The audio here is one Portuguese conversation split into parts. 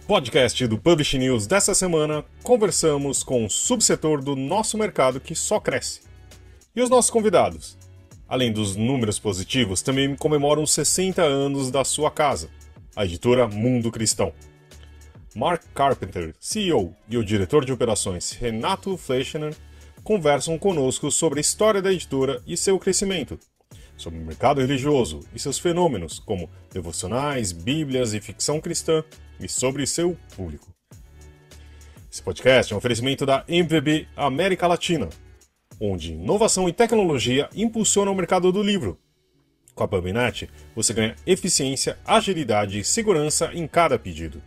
Podcast do Publish News dessa semana, conversamos com o subsetor do nosso mercado que só cresce. E os nossos convidados? Além dos números positivos, também comemoram os 60 anos da sua casa, a editora Mundo Cristão. Mark Carpenter, CEO, e o diretor de operações Renato Fleischner conversam conosco sobre a história da editora e seu crescimento, sobre o mercado religioso e seus fenômenos, como devocionais, bíblias e ficção cristã, e sobre seu público. Esse podcast é um oferecimento da MVB América Latina, onde inovação e tecnologia impulsionam o mercado do livro. Com a PubNet, você ganha eficiência, agilidade e segurança em cada pedido.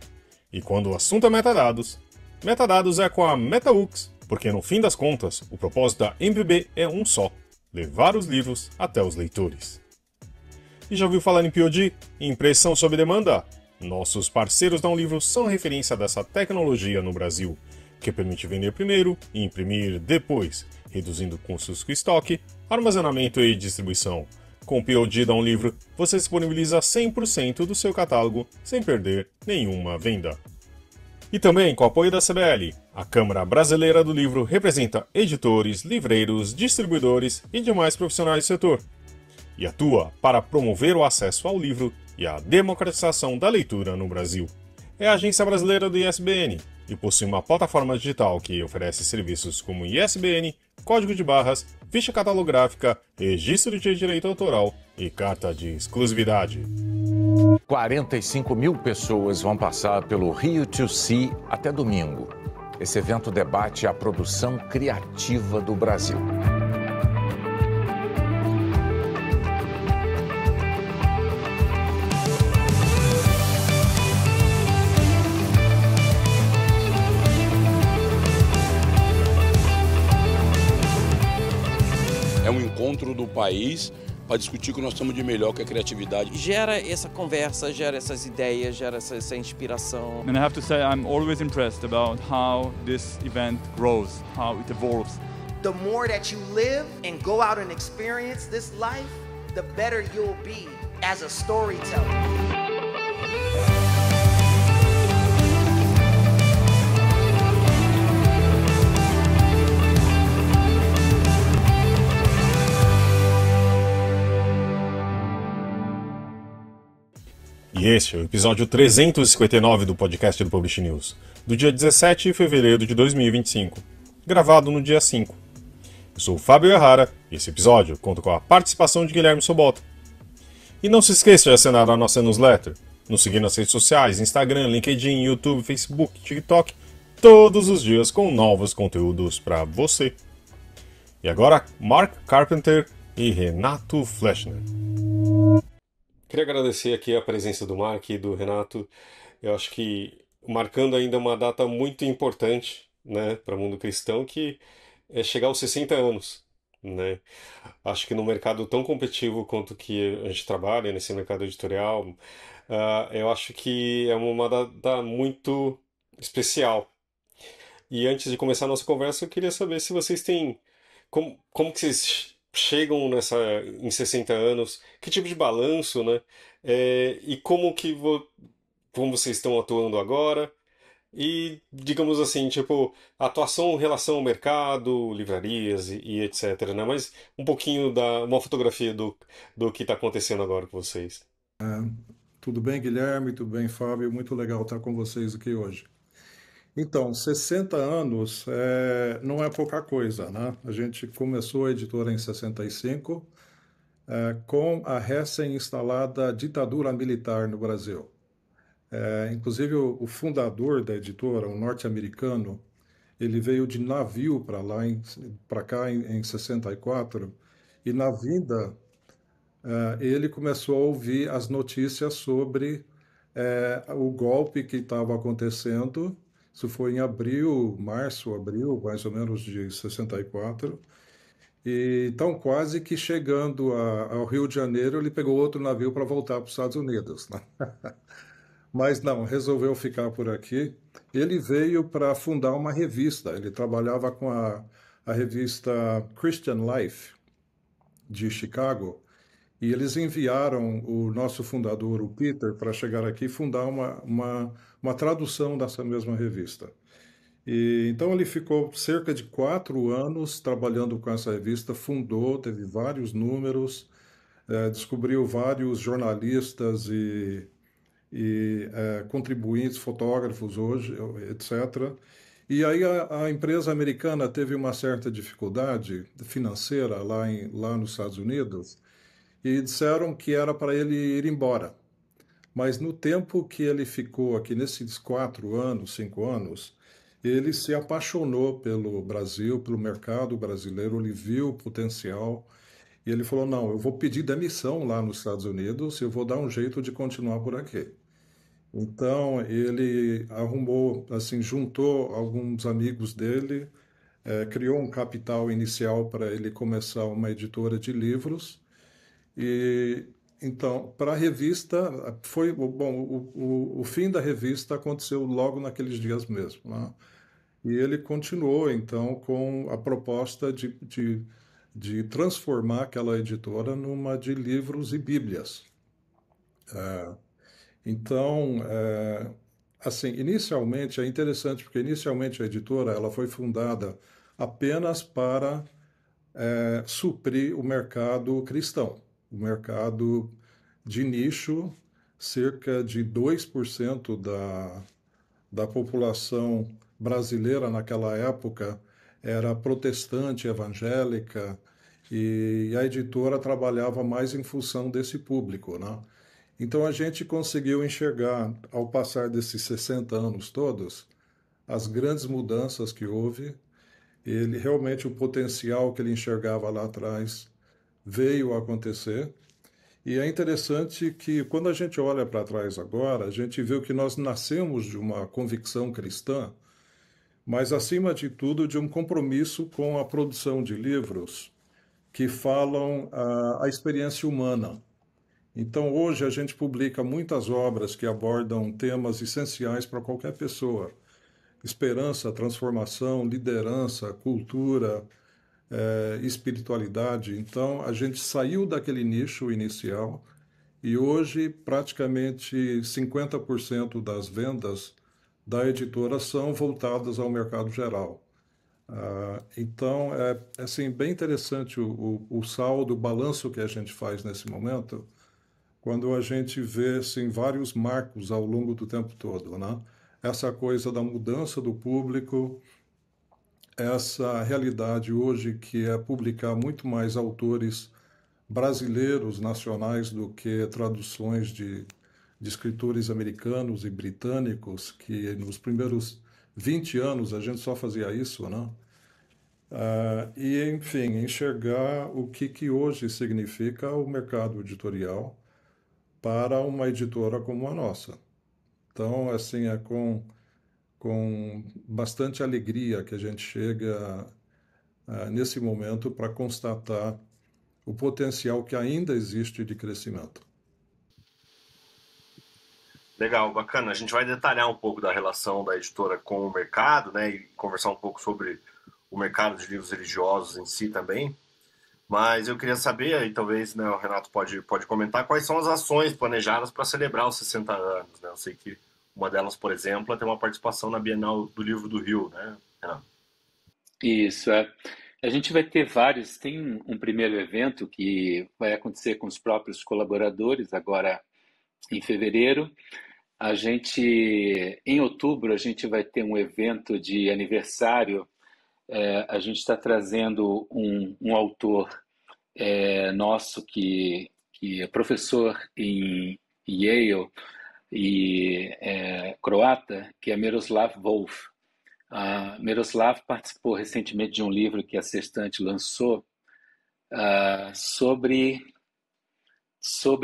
E quando o assunto é metadados, metadados é com a MetaUX, porque no fim das contas, o propósito da MVB é um só: levar os livros até os leitores. E já ouviu falar em POD? Impressão sob demanda? Nossos parceiros da Livro são referência dessa tecnologia no Brasil, que permite vender primeiro e imprimir depois, reduzindo custos com estoque, armazenamento e distribuição. Com o POD da Livro, você disponibiliza 100% do seu catálogo sem perder nenhuma venda. E também com o apoio da CBL, a Câmara Brasileira do Livro representa editores, livreiros, distribuidores e demais profissionais do setor, e atua para promover o acesso ao livro e a democratização da leitura no Brasil. É a agência brasileira do ISBN e possui uma plataforma digital que oferece serviços como ISBN, código de barras, ficha catalográfica, registro de direito autoral e carta de exclusividade. 45 mil pessoas vão passar pelo Rio to Sea até domingo. Esse evento debate a produção criativa do Brasil. É um encontro do país para discutir o que nós temos de melhor, que é a criatividade. Gera essa conversa, gera essas ideias, gera essa inspiração. And I have to say I'm always impressed about how this event grows, how it evolves. The more that you live and go out and experience this life, the better you'll be as a storyteller. E este é o episódio 359 do podcast do Publish News, do dia 17 de fevereiro de 2025, gravado no dia 5. Eu sou o Fábio Errara e esse episódio conta com a participação de Guilherme Sobota. E não se esqueça de assinar a nossa newsletter, nos seguir nas redes sociais, Instagram, LinkedIn, YouTube, Facebook, TikTok, todos os dias com novos conteúdos para você. E agora, Mark Carpenter e Renato Fleischner. Queria agradecer aqui a presença do Mark e do Renato. Eu acho que marcando ainda uma data muito importante, né, para o mundo cristão, que é chegar aos 60 anos, né? Acho que no mercado tão competitivo quanto que a gente trabalha, nesse mercado editorial, eu acho que é uma data muito especial. E antes de começar a nossa conversa, eu queria saber se vocês têm... Como que vocês chegam em 60 anos, que tipo de balanço, né? E como vocês estão atuando agora, e, digamos assim, tipo, atuação em relação ao mercado, livrarias e etc, né? Mas um pouquinho uma fotografia do que está acontecendo agora com vocês. Tudo bem, Guilherme? Tudo bem, Fábio? Muito legal estar com vocês aqui hoje. Então, 60 anos não é pouca coisa, né? A gente começou a editora em 65, com a recém-instalada ditadura militar no Brasil. Inclusive, o fundador da editora, um norte-americano, ele veio de navio para cá em 64, e na vinda ele começou a ouvir as notícias sobre o golpe que estava acontecendo. Isso foi em abril, mais ou menos, de 64. E, então, quase que chegando ao Rio de Janeiro, ele pegou outro navio para voltar para os Estados Unidos, né? Mas não, resolveu ficar por aqui. Ele veio para fundar uma revista. Ele trabalhava com a revista Christian Life, de Chicago, E eles enviaram o nosso fundador, o Peter, para chegar aqui e fundar uma tradução dessa mesma revista. E então ele ficou cerca de 4 anos trabalhando com essa revista, fundou, teve vários números, descobriu vários jornalistas e contribuintes, fotógrafos hoje, etc. E aí a empresa americana teve uma certa dificuldade financeira lá nos Estados Unidos e disseram que era para ele ir embora. Mas no tempo que ele ficou aqui, nesses 4 anos, 5 anos, ele se apaixonou pelo Brasil, pelo mercado brasileiro, ele viu o potencial e ele falou: não, eu vou pedir demissão lá nos Estados Unidos, eu vou dar um jeito de continuar por aqui. Então ele arrumou, assim, juntou alguns amigos dele, criou um capital inicial para ele começar uma editora de livros. E então, para a revista, foi bom. O fim da revista aconteceu logo naqueles dias mesmo, né? E ele continuou, então, com a proposta de transformar aquela editora numa de livros e bíblias. Então, assim, inicialmente é interessante porque inicialmente a editora ela foi fundada apenas para suprir o mercado cristão, o mercado de nicho. Cerca de 2% da população brasileira naquela época era protestante, evangélica, e a editora trabalhava mais em função desse público, né? Então a gente conseguiu enxergar, ao passar desses 60 anos todos, as grandes mudanças que houve. Ele realmente, o potencial que ele enxergava lá atrás veio a acontecer. E é interessante que quando a gente olha para trás agora, a gente vê que nós nascemos de uma convicção cristã, mas acima de tudo de um compromisso com a produção de livros que falam a experiência humana. Então, hoje a gente publica muitas obras que abordam temas essenciais para qualquer pessoa: esperança, transformação, liderança, cultura, espiritualidade. Então, a gente saiu daquele nicho inicial e hoje praticamente 50% das vendas da editora são voltadas ao mercado geral. Então, é assim, bem interessante o saldo, o balanço que a gente faz nesse momento, quando a gente vê assim, vários marcos ao longo do tempo todo, né? Essa coisa da mudança do público, essa realidade hoje que é publicar muito mais autores brasileiros, nacionais, do que traduções de escritores americanos e britânicos, que nos primeiros 20 anos a gente só fazia isso, né? E, enfim, enxergar o que hoje significa o mercado editorial para uma editora como a nossa. Então, assim, é com bastante alegria que a gente chega nesse momento para constatar o potencial que ainda existe de crescimento. Legal, bacana. A gente vai detalhar um pouco da relação da editora com o mercado, né, e conversar um pouco sobre o mercado de livros religiosos em si também. Mas eu queria saber, e talvez, né, o Renato pode comentar, quais são as ações planejadas para celebrar os 60 anos, né? Eu sei que uma delas, por exemplo, é ter uma participação na Bienal do Livro do Rio, né, Renato? Isso, é. A gente vai ter vários. Tem um primeiro evento que vai acontecer com os próprios colaboradores agora em fevereiro. Em outubro, a gente vai ter um evento de aniversário. A gente está trazendo um autor nosso que é professor em Yale e croata, que é Miroslav Volf. Miroslav participou recentemente de um livro que a Sextante lançou sobre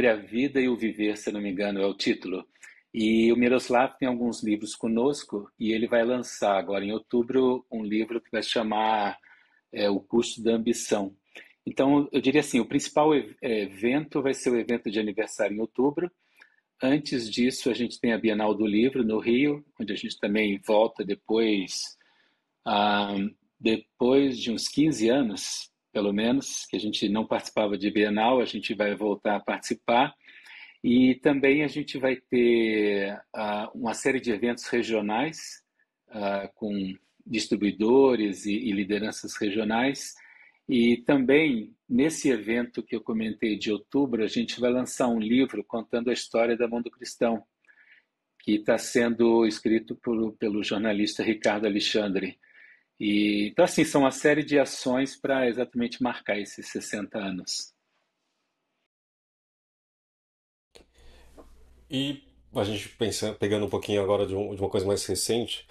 a vida e o viver, se não me engano, é o título. E o Miroslav tem alguns livros conosco e ele vai lançar agora em outubro um livro que vai chamar O Custo da Ambição. Então, eu diria assim, o principal evento vai ser o evento de aniversário em outubro. Antes disso, a gente tem a Bienal do Livro no Rio, onde a gente também volta depois de uns 15 anos, pelo menos, que a gente não participava de Bienal, a gente vai voltar a participar. E também a gente vai ter uma série de eventos regionais com distribuidores e lideranças regionais. E também, nesse evento que eu comentei de outubro, a gente vai lançar um livro contando a história da Mundo Cristão, que está sendo escrito pelo jornalista Ricardo Alexandre. Então, assim, são uma série de ações para exatamente marcar esses 60 anos. E a gente pegando um pouquinho agora de uma coisa mais recente,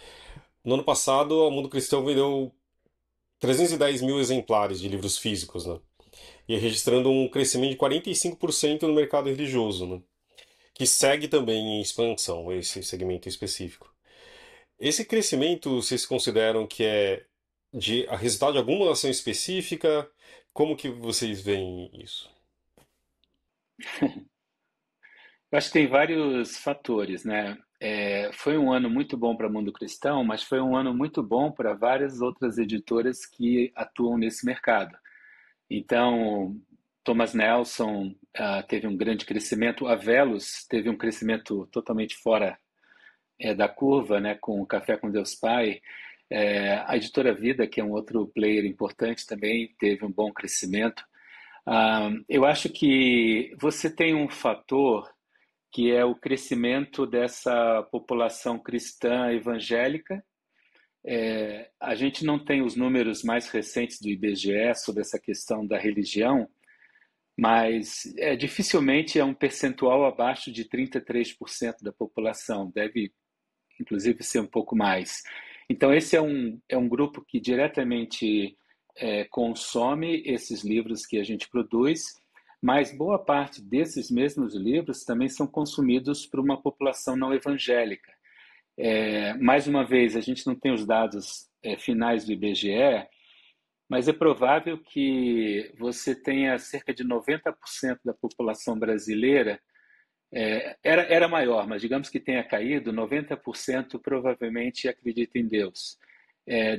no ano passado a Mundo Cristão vendeu 310 mil exemplares de livros físicos, né? E registrando um crescimento de 45% no mercado religioso, né? Que segue também em expansão, esse segmento específico. Esse crescimento, vocês consideram que é a resultado de alguma ação específica? Como que vocês veem isso? Eu acho que tem vários fatores, né? Foi um ano muito bom para o Mundo Cristão, mas foi um ano muito bom para várias outras editoras que atuam nesse mercado. Então, Thomas Nelson teve um grande crescimento, a Velos teve um crescimento totalmente fora da curva, né, com o Café com Deus Pai. A Editora Vida, que é um outro player importante também, teve um bom crescimento. Eu acho que você tem um fator que é o crescimento dessa população cristã evangélica. A gente não tem os números mais recentes do IBGE sobre essa questão da religião, mas dificilmente é um percentual abaixo de 33% da população, deve inclusive ser um pouco mais. Então, esse é um grupo que diretamente consome esses livros que a gente produz, mas boa parte desses mesmos livros também são consumidos por uma população não evangélica. Mais uma vez, a gente não tem os dados finais do IBGE, mas é provável que você tenha cerca de 90% da população brasileira, era maior, mas digamos que tenha caído, 90% provavelmente acredita em Deus.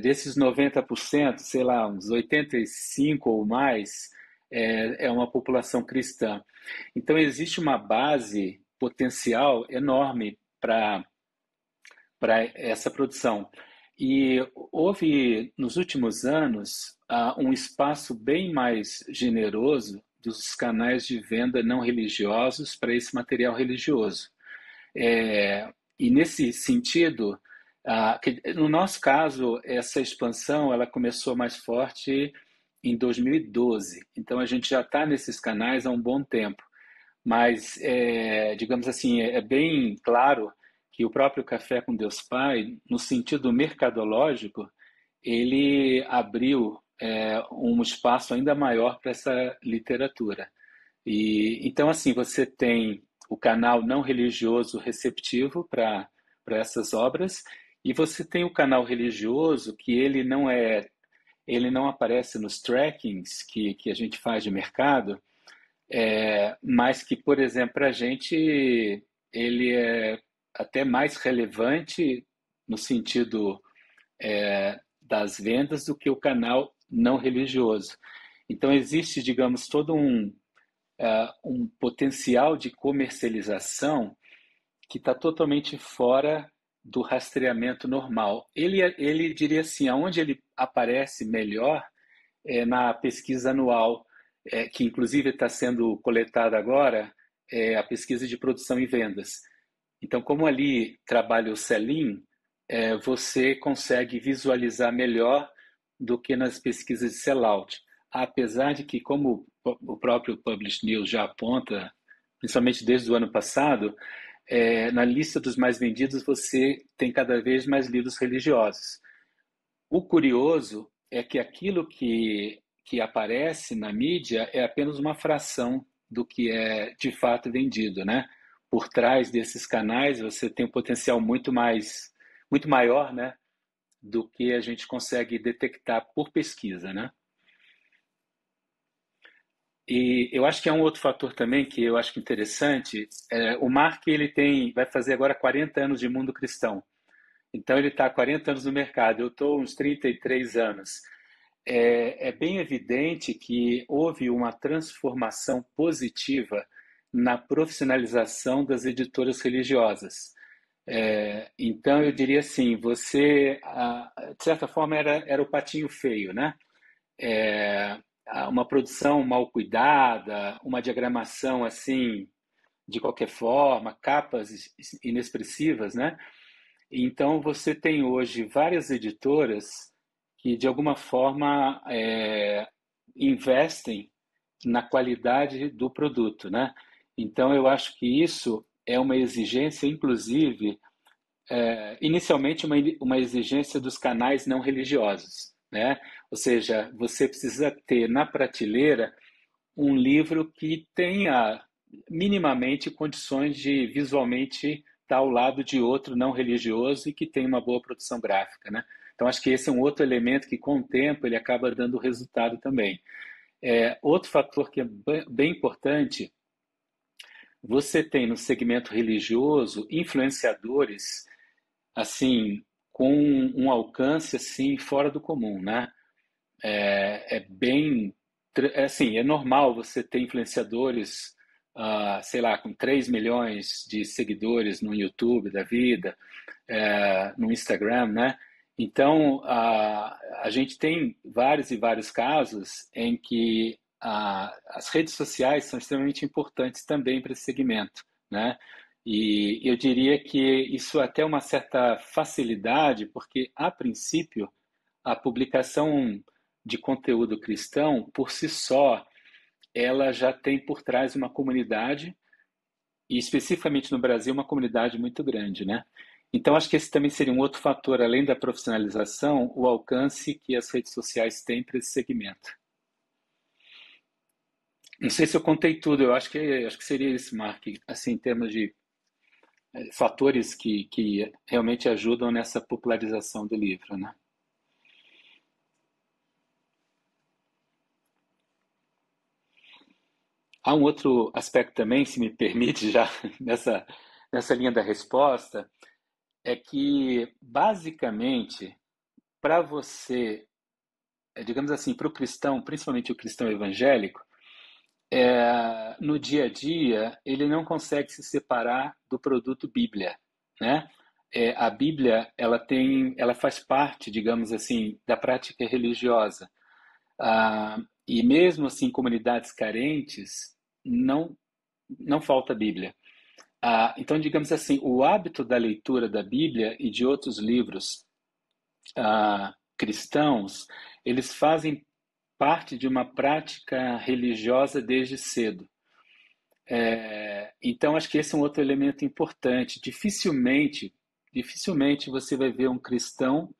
Desses 90%, sei lá, uns 85% ou mais, é uma população cristã. Então, existe uma base potencial enorme para essa produção. E houve, nos últimos anos, um espaço bem mais generoso dos canais de venda não religiosos para esse material religioso. E nesse sentido, no nosso caso, essa expansão ela começou mais forte em 2012. Então, a gente já está nesses canais há um bom tempo. Mas, digamos assim, é bem claro que o próprio Café com Deus Pai, no sentido mercadológico, ele abriu um espaço ainda maior para essa literatura. Então, assim, você tem o canal não religioso receptivo para essas obras, e você tem o canal religioso que ele não aparece nos trackings que a gente faz de mercado, mas que, por exemplo, para a gente ele é até mais relevante no sentido das vendas do que o canal não religioso. Então, existe, digamos, todo um potencial de comercialização que está totalmente fora do rastreamento normal. Ele diria assim, aonde ele aparece melhor é na pesquisa anual, que inclusive está sendo coletada agora, a pesquisa de produção e vendas. Então, como ali trabalha o Selim, você consegue visualizar melhor do que nas pesquisas de sellout. Apesar de que, como o próprio Publish News já aponta, principalmente desde o ano passado, na lista dos mais vendidos você tem cada vez mais livros religiosos. O curioso é que aquilo que aparece na mídia é apenas uma fração do que é de fato vendido, né? Por trás desses canais você tem um potencial muito maior, né, do que a gente consegue detectar por pesquisa, né? E eu acho que é um outro fator também que eu acho interessante. O Mark vai fazer agora 40 anos de Mundo Cristão. Então ele está há 40 anos no mercado. Eu estou uns 33 anos. é bem evidente que houve uma transformação positiva na profissionalização das editoras religiosas. Então, eu diria assim, você, de certa forma, era o patinho feio, né? Uma produção mal cuidada, uma diagramação assim, de qualquer forma, capas inexpressivas, né? Então, você tem hoje várias editoras que, de alguma forma, investem na qualidade do produto, né? Então, eu acho que isso é uma exigência, inclusive, inicialmente uma exigência dos canais não religiosos, né? Ou seja, você precisa ter na prateleira um livro que tenha minimamente condições de visualmente estar ao lado de outro não religioso e que tenha uma boa produção gráfica, né? Então, acho que esse é um outro elemento que, com o tempo, ele acaba dando resultado também. Outro fator que é bem importante, você tem no segmento religioso influenciadores assim com um alcance assim fora do comum, né? Assim, é normal você ter influenciadores, sei lá, com 3 milhões de seguidores no YouTube da vida, no Instagram, né? Então, a gente tem vários e vários casos em que as redes sociais são extremamente importantes também para esse segmento, né? E eu diria que isso até uma certa facilidade, porque, a princípio, a publicação de conteúdo cristão, por si só, ela já tem por trás uma comunidade, e especificamente no Brasil, uma comunidade muito grande, né? Então, acho que esse também seria um outro fator, além da profissionalização, o alcance que as redes sociais têm para esse segmento. Não sei se eu contei tudo, eu acho que seria isso, Mark, assim, em termos de fatores que realmente ajudam nessa popularização do livro, né? Há um outro aspecto também, se me permite, já nessa linha da resposta, é que, basicamente, para você, digamos assim, para o cristão, principalmente o cristão evangélico, no dia a dia, ele não consegue se separar do produto Bíblia, né? A Bíblia, ela faz parte, digamos assim, da prática religiosa. E mesmo assim, comunidades carentes, não falta Bíblia. Então, digamos assim, o hábito da leitura da Bíblia e de outros livros cristãos, eles fazem parte de uma prática religiosa desde cedo. Então, acho que esse é um outro elemento importante. Dificilmente você vai ver um cristão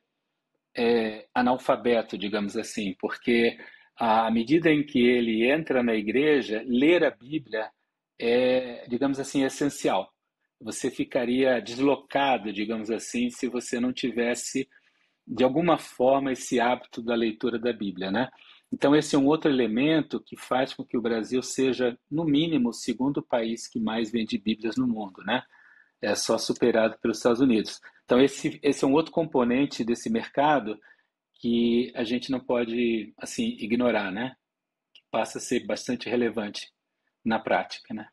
analfabeto, digamos assim, porque à medida em que ele entra na igreja, ler a Bíblia digamos assim, essencial. Você ficaria deslocado, digamos assim, se você não tivesse, de alguma forma, esse hábito da leitura da Bíblia, né? Então, esse é um outro elemento que faz com que o Brasil seja, no mínimo, o segundo país que mais vende Bíblias no mundo, né? É só superado pelos Estados Unidos. Então, esse é um outro componente desse mercado que a gente não pode, assim, ignorar, né? Que passa a ser bastante relevante na prática, né?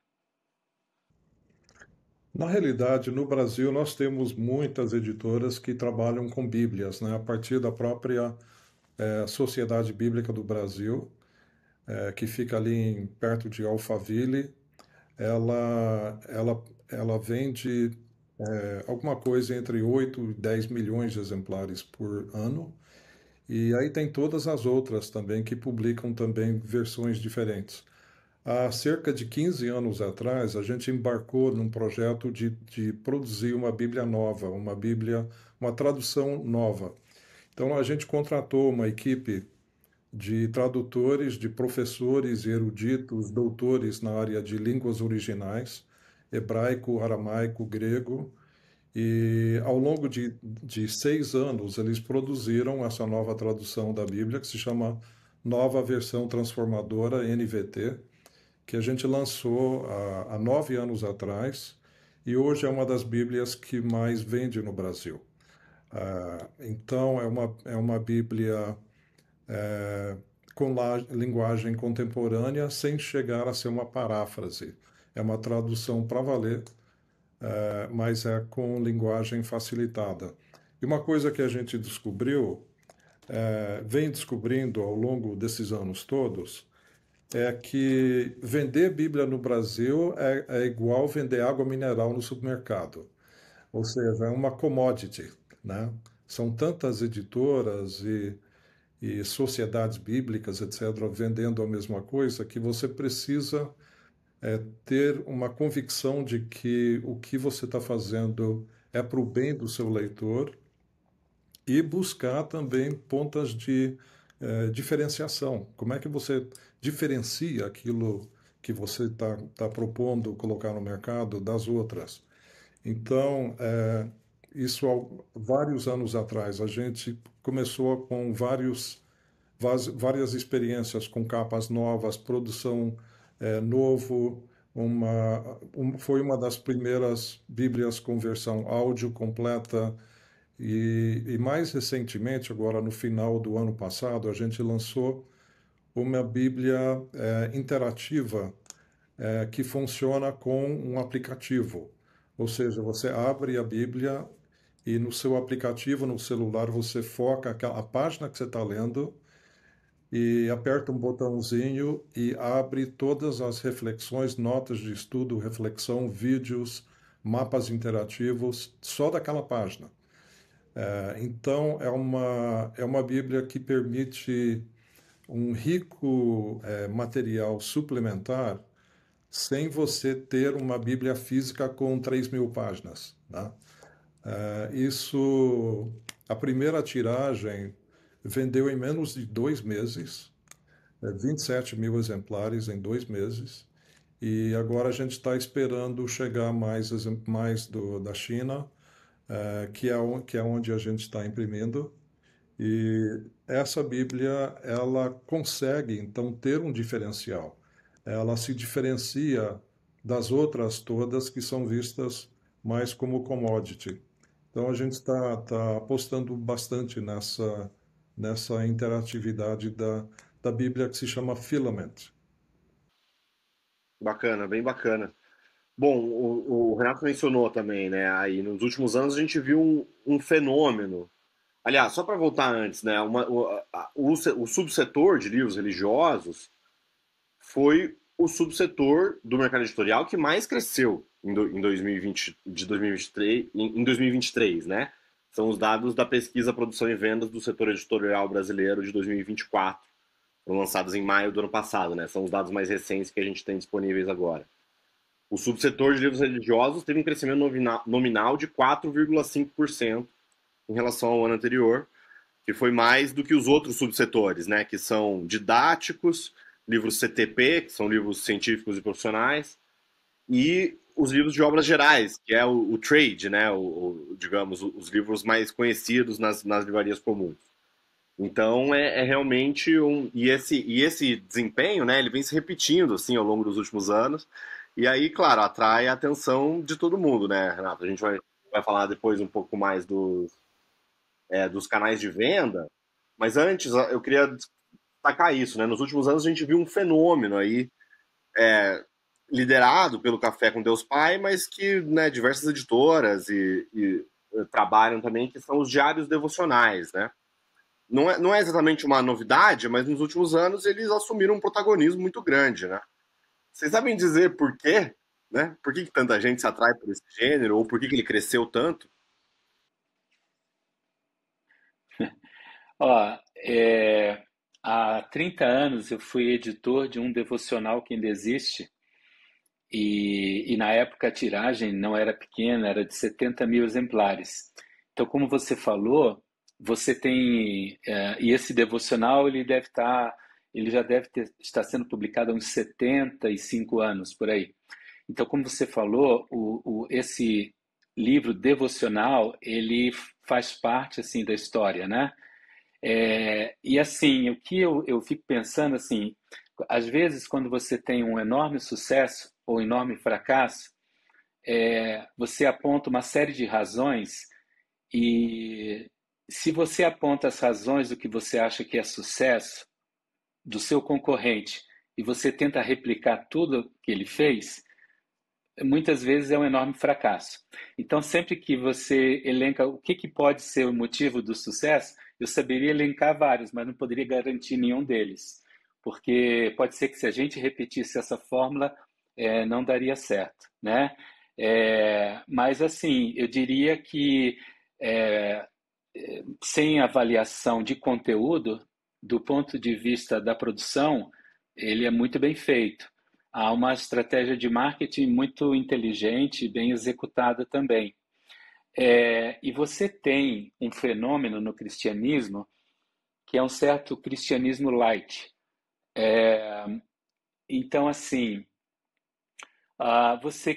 Na realidade, no Brasil, nós temos muitas editoras que trabalham com Bíblias, né? A partir da própria Sociedade Bíblica do Brasil, que fica ali perto de Alphaville, ela vende alguma coisa entre 8 e 10 milhões de exemplares por ano. E aí tem todas as outras também que publicam também versões diferentes. Há cerca de 15 anos atrás, a gente embarcou num projeto de produzir uma Bíblia nova, uma tradução nova. Então a gente contratou uma equipe de tradutores, de professores eruditos, doutores na área de línguas originais, hebraico, aramaico, grego, e ao longo de 6 anos eles produziram essa nova tradução da Bíblia, que se chama Nova Versão Transformadora, NVT, que a gente lançou há 9 anos atrás, e hoje é uma das Bíblias que mais vende no Brasil. Então, é uma Bíblia com linguagem contemporânea, sem chegar a ser uma paráfrase. É uma tradução para valer, mas é com linguagem facilitada. E uma coisa que a gente descobriu, vem descobrindo ao longo desses anos todos, é que vender Bíblia no Brasil é igual vender água mineral no supermercado. Ou seja, é uma commodity, né? São tantas editoras e sociedades bíblicas, etc., vendendo a mesma coisa, que você precisa ter uma convicção de que o que você está fazendo é para o bem do seu leitor e buscar também pontas de diferenciação. Como é que você diferencia aquilo que você está propondo colocar no mercado das outras? Então, isso há vários anos atrás, a gente começou com várias experiências com capas novas, produção novo, foi uma das primeiras Bíblias com versão áudio completa, e mais recentemente, agora no final do ano passado, a gente lançou uma Bíblia interativa que funciona com um aplicativo. Ou seja, você abre a Bíblia e no seu aplicativo, no celular, você foca a página que você está lendo e aperta um botãozinho e abre todas as reflexões, notas de estudo, reflexão, vídeos, mapas interativos, só daquela página. Então, é uma Bíblia que permite um rico material suplementar sem você ter uma Bíblia física com 3.000 páginas, né? A primeira tiragem vendeu em menos de 2 meses, 27.000 exemplares em 2 meses, e agora a gente está esperando chegar mais da China, que é onde a gente está imprimindo. E essa Bíblia, ela consegue, então, ter um diferencial. Ela se diferencia das outras todas que são vistas mais como commodity. Então, a gente está apostando bastante nessa interatividade da Bíblia que se chama Filament. Bacana, bem bacana. Bom, o Renato mencionou também, né? Aí nos últimos anos a gente viu um fenômeno. Aliás, só para voltar antes, né? O subsetor de livros religiosos foi o subsetor do mercado editorial que mais cresceu em 2023, né? São os dados da pesquisa Produção e Vendas do setor editorial brasileiro de 2024. Foram lançados em maio do ano passado, né? São os dados mais recentes que a gente tem disponíveis agora. O subsetor de livros religiosos teve um crescimento nominal de 4,5% em relação ao ano anterior, que foi mais do que os outros subsetores, né? Que são didáticos, livros CTP, que são livros científicos e profissionais, e os livros de obras gerais, que é o trade, né? Digamos, os livros mais conhecidos nas livrarias comuns. Então, é realmente E esse desempenho, né? Ele vem se repetindo, assim, ao longo dos últimos anos. E aí, claro, atrai a atenção de todo mundo, né, Renato? A gente vai falar depois um pouco mais dos canais de venda. Mas antes, eu queria destacar isso, né? Nos últimos anos, a gente viu um fenômeno aí, liderado pelo Café com Deus Pai, mas que, né, diversas editoras e trabalham também, que são os diários devocionais, né? Não é exatamente uma novidade, mas nos últimos anos eles assumiram um protagonismo muito grande, né? Vocês sabem dizer por quê, né? Por que tanta gente se atrai por esse gênero, ou por que ele cresceu tanto? Ó, há 30 anos eu fui editor de um devocional que ainda existe, e na época a tiragem não era pequena, era de 70.000 exemplares. Então, como você falou, você tem... e esse devocional ele já deve estar sendo publicado há uns 75 anos, por aí. Então, como você falou, esse livro devocional, ele faz parte, assim, da história, né? E, assim, o que eu fico pensando, assim, às vezes, quando você tem um enorme sucesso ou enorme fracasso, você aponta uma série de razões e se você aponta as razões do que você acha que é sucesso do seu concorrente e você tenta replicar tudo que ele fez, muitas vezes é um enorme fracasso. Então, sempre que você elenca o que pode ser o motivo do sucesso, eu saberia elencar vários, mas não poderia garantir nenhum deles, porque pode ser que se a gente repetisse essa fórmula, não daria certo, né? Mas assim, eu diria que sem avaliação de conteúdo, do ponto de vista da produção, ele é muito bem feito. Há uma estratégia de marketing muito inteligente e bem executada também. E você tem um fenômeno no cristianismo que é um certo cristianismo light. Então, assim,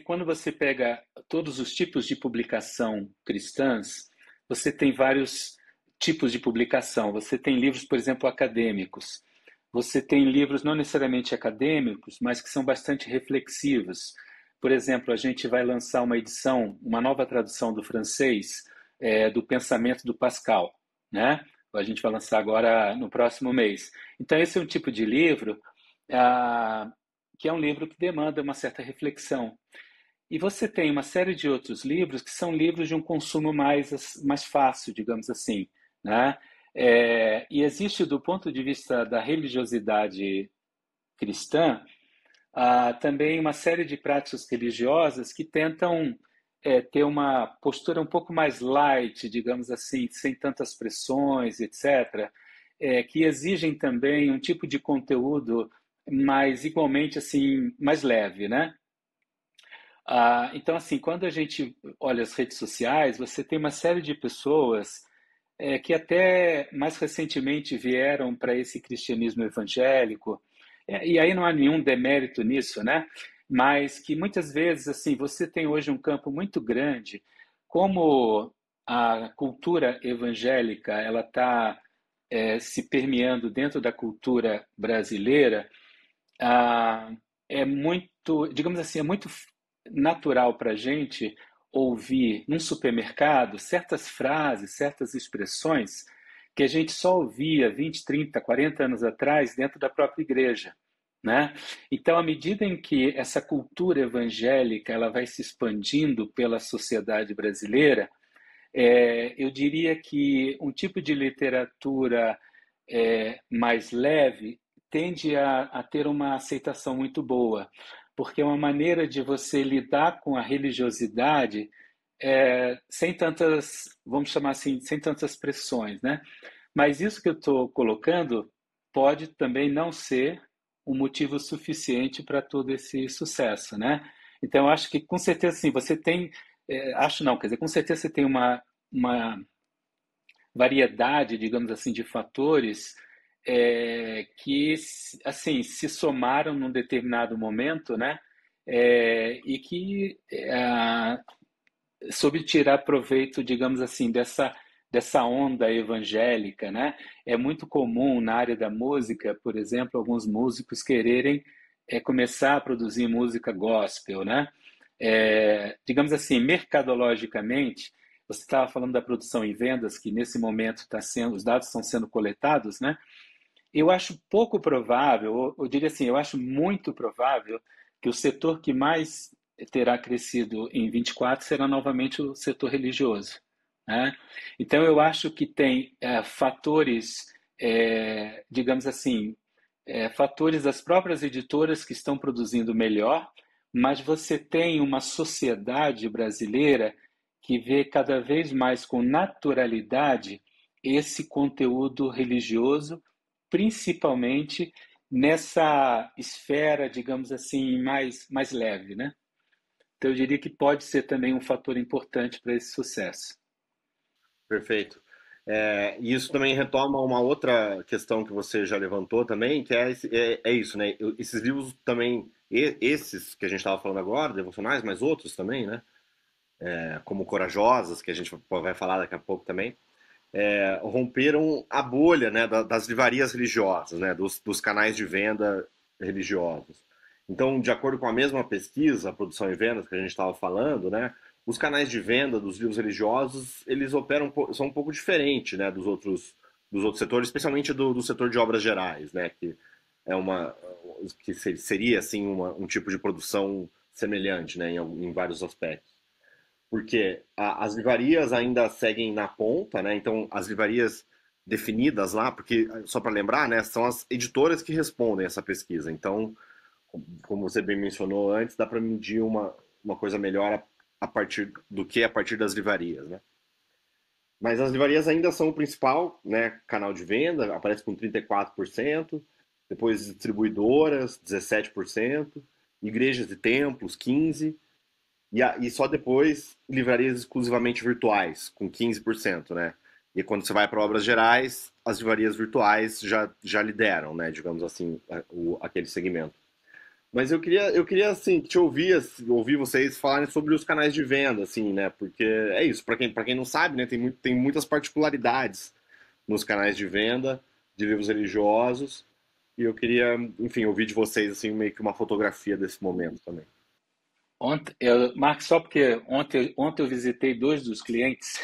quando você pega todos os tipos de publicação cristãs, você tem vários tipos de publicação. Você tem livros, por exemplo, acadêmicos. Você tem livros não necessariamente acadêmicos, mas que são bastante reflexivos. Por exemplo, a gente vai lançar uma edição, uma nova tradução do francês, do Pensamento do Pascal, né? A gente vai lançar agora no próximo mês. Então, esse é um tipo de livro que é um livro que demanda uma certa reflexão. E você tem uma série de outros livros que são livros de um consumo mais fácil, digamos assim, né? E existe, do ponto de vista da religiosidade cristã, também uma série de práticas religiosas que tentam ter uma postura um pouco mais light, digamos assim, sem tantas pressões, etc., que exigem também um tipo de conteúdo mais igualmente assim, mais leve, né? Então, assim, quando a gente olha as redes sociais, você tem uma série de pessoas que até mais recentemente vieram para esse cristianismo evangélico, e aí não há nenhum demérito nisso, né? Mas que muitas vezes, assim, você tem hoje um campo muito grande, como a cultura evangélica, ela está se permeando dentro da cultura brasileira, é muito, digamos assim, é muito natural para a gente ouvir num supermercado certas frases, certas expressões que a gente só ouvia 20, 30, 40 anos atrás dentro da própria igreja, né? Então, à medida em que essa cultura evangélica ela vai se expandindo pela sociedade brasileira, eu diria que um tipo de literatura mais leve tende a ter uma aceitação muito boa, porque é uma maneira de você lidar com a religiosidade sem tantas, vamos chamar assim, sem tantas pressões, né? Mas isso que eu estou colocando pode também não ser um motivo suficiente para todo esse sucesso, né? Então, eu acho que com certeza sim, você tem, acho não, quer dizer, com certeza você tem uma variedade, digamos assim, de fatores que assim se somaram num determinado momento, né? E que soube tirar proveito, digamos assim, dessa onda evangélica, né? É muito comum na área da música, por exemplo, alguns músicos quererem começar a produzir música gospel, né? Digamos assim, mercadologicamente, você estava falando da produção e vendas, que nesse momento os dados estão sendo coletados, né? Eu acho pouco provável, eu diria assim, eu acho muito provável que o setor que mais terá crescido em 24 será novamente o setor religioso, né? Então, eu acho que tem fatores, digamos assim, fatores das próprias editoras que estão produzindo melhor, mas você tem uma sociedade brasileira que vê cada vez mais com naturalidade esse conteúdo religioso, principalmente nessa esfera, digamos assim, mais leve, né? Então, eu diria que pode ser também um fator importante para esse sucesso. Perfeito. E isso também retoma uma outra questão que você já levantou também, que é isso, né? Esses livros também, esses que a gente estava falando agora, devocionais, mas outros também, né? Como Corajosas, que a gente vai falar daqui a pouco também, romperam a bolha, né, das livrarias religiosas, né, dos canais de venda religiosos. Então, de acordo com a mesma pesquisa, a produção e vendas que a gente estava falando, né, os canais de venda dos livros religiosos, eles operam, são um pouco diferentes, né, dos outros setores, especialmente do setor de obras gerais, né, que é que seria assim um tipo de produção semelhante, né, em vários aspectos. Porque as livrarias ainda seguem na ponta, né, então as livrarias definidas lá, porque, só para lembrar, né, são as editoras que respondem essa pesquisa. Então, como você bem mencionou antes, dá para medir uma coisa melhor a partir das livrarias, né? Mas as livrarias ainda são o principal, né, canal de venda, aparece com 34%, depois distribuidoras, 17%, igrejas e templos, 15%, e só depois livrarias exclusivamente virtuais, com 15%, né? E quando você vai para obras gerais, as livrarias virtuais já lideram, né, digamos assim, aquele segmento. Mas eu queria assim, te ouvir vocês falarem sobre os canais de venda, assim, né? Porque é isso, para quem não sabe, né, tem muitas particularidades nos canais de venda de livros religiosos. E eu queria, enfim, ouvir de vocês assim meio que uma fotografia desse momento também. Marcos, só porque ontem eu visitei 2 dos clientes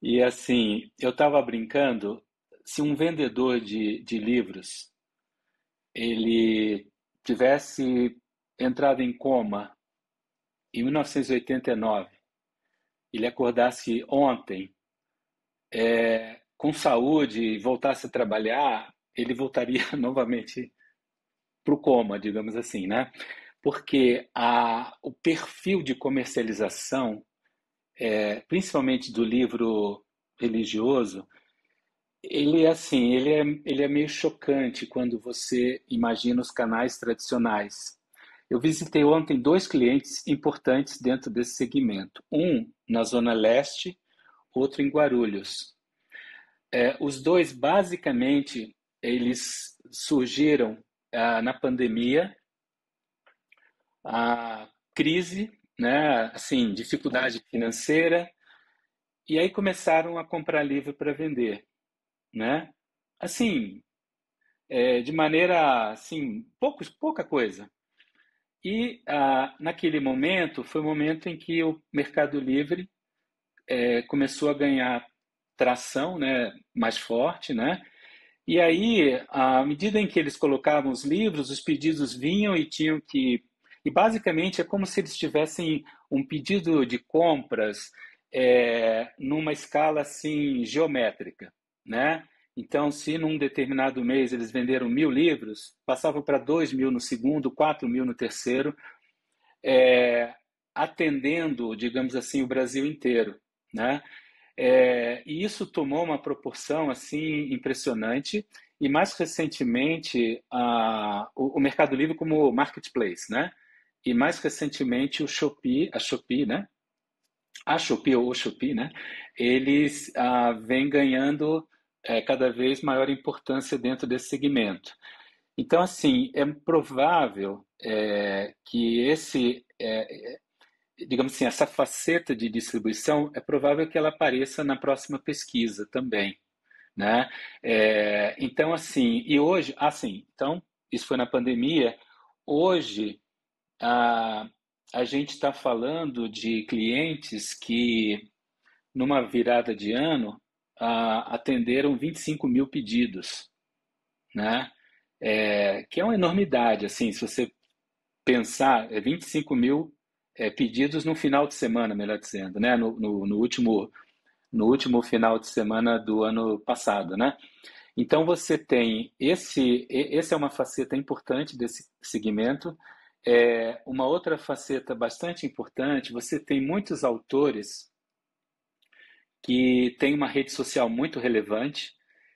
e assim, eu estava brincando, se um vendedor de livros ele tivesse entrado em coma em 1989, ele acordasse ontem com saúde e voltasse a trabalhar, ele voltaria novamente para o coma, digamos assim, né? Porque o perfil de comercialização, principalmente do livro religioso, ele é assim, ele é meio chocante quando você imagina os canais tradicionais. Eu visitei ontem 2 clientes importantes dentro desse segmento. Um na Zona Leste, outro em Guarulhos. Os 2, basicamente, eles surgiram na pandemia, a crise, né, assim, dificuldade financeira, e aí começaram a comprar livro para vender, né? Assim, de maneira assim, pouca coisa. E naquele momento foi o momento em que o Mercado Livre começou a ganhar tração, né, mais forte, né? E aí, à medida em que eles colocavam os livros, os pedidos vinham e tinham que... E basicamente é como se eles tivessem um pedido de compras numa escala assim geométrica, né? Então, se num determinado mês eles venderam 1.000 livros, passavam para 2.000 no segundo, 4.000 no terceiro, atendendo, digamos assim, o Brasil inteiro, né? E isso tomou uma proporção assim impressionante. E mais recentemente o Mercado Livre como marketplace, né? E mais recentemente a Shopee, né? A Shopee ou o Shopee, né? Eles vêm ganhando cada vez maior importância dentro desse segmento. Então, assim, é provável que digamos assim, essa faceta de distribuição é provável que ela apareça na próxima pesquisa também, né? Então, assim, e hoje, então, isso foi na pandemia. Hoje, a gente está falando de clientes que, numa virada de ano, atenderam 25.000 pedidos, né? Que é uma enormidade, assim, se você pensar, 25.000 pedidos no final de semana, melhor dizendo, né? No último final de semana do ano passado, né? Então você tem esse é uma faceta importante desse segmento. Uma outra faceta bastante importante, você tem muitos autores que têm uma rede social muito relevante